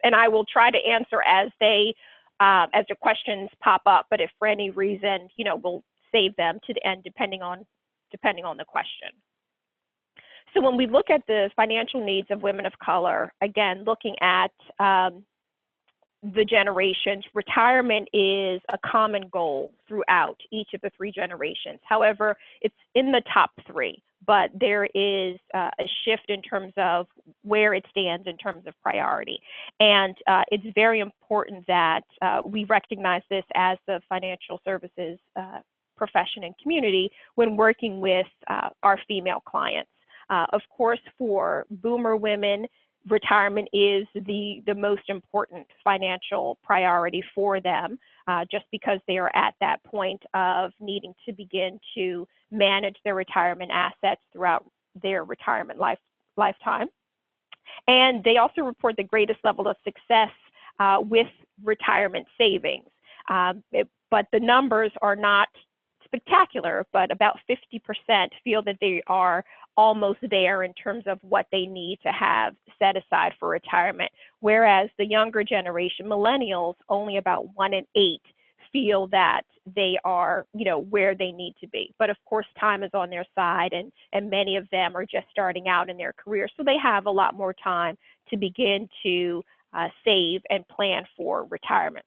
and I will try to answer as the questions pop up. But if for any reason, we'll save them to the end, depending on the question. So when we look at the financial needs of women of color, again, looking at the generations, retirement is a common goal throughout each of the three generations. However, it's in the top three, but there is a shift in terms of where it stands in terms of priority. And it's very important that we recognize this as the financial services profession and community when working with our female clients. Of course, for boomer women, retirement is the most important financial priority for them, just because they are at that point of needing to begin to manage their retirement assets throughout their retirement lifetime. And they also report the greatest level of success with retirement savings. But the numbers are not spectacular, but about 50% feel that they are almost there in terms of what they need to have set aside for retirement, whereas the younger generation, millennials, only about 1 in 8 feel that they are, where they need to be. But of course, time is on their side, and many of them are just starting out in their career, so they have a lot more time to begin to save and plan for retirement.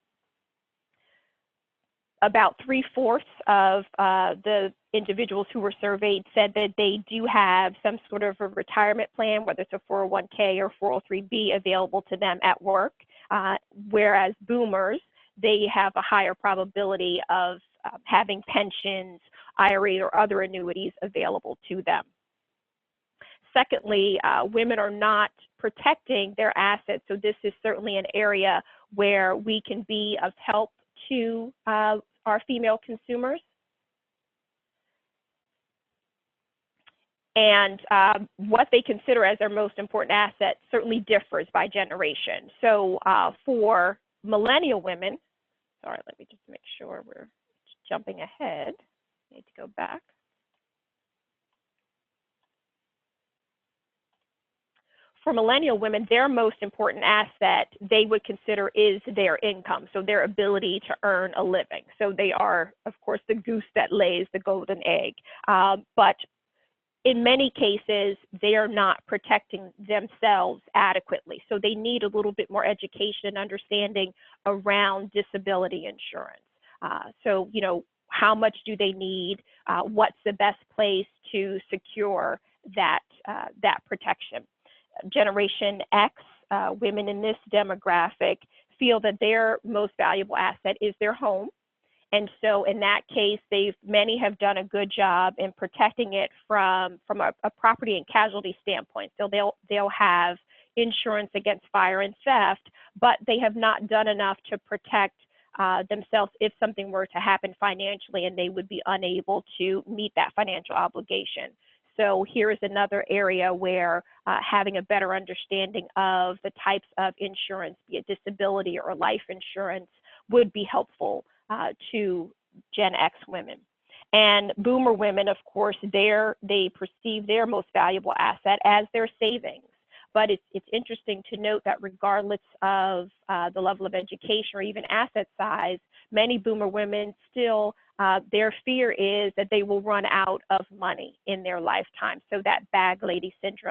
About 3/4 of the individuals who were surveyed said that they do have some sort of a retirement plan, whether it's a 401k or 403b available to them at work, whereas boomers, they have a higher probability of having pensions, IRA, or other annuities available to them. Secondly, women are not protecting their assets, so this is certainly an area where we can be of help to our female consumers. And what they consider as their most important asset certainly differs by generation. So for millennial women, sorry, let me just make sure we're jumping ahead. I need to go back. For millennial women, their most important asset they would consider is their income, so their ability to earn a living. So they are, of course, the goose that lays the golden egg. But in many cases, they are not protecting themselves adequately. So they need a little bit more education and understanding around disability insurance. So, how much do they need? What's the best place to secure that protection? Generation X, women in this demographic, feel that their most valuable asset is their home. And so in that case, many have done a good job in protecting it from a property and casualty standpoint. So they'll have insurance against fire and theft, but they have not done enough to protect themselves if something were to happen financially and they would be unable to meet that financial obligation. So here is another area where having a better understanding of the types of insurance, be it disability or life insurance, would be helpful to Gen X women. And boomer women, of course, they perceive their most valuable asset as their savings. But it's interesting to note that regardless of the level of education or even asset size, many boomer women still, their fear is that they will run out of money in their lifetime. So that bag lady syndrome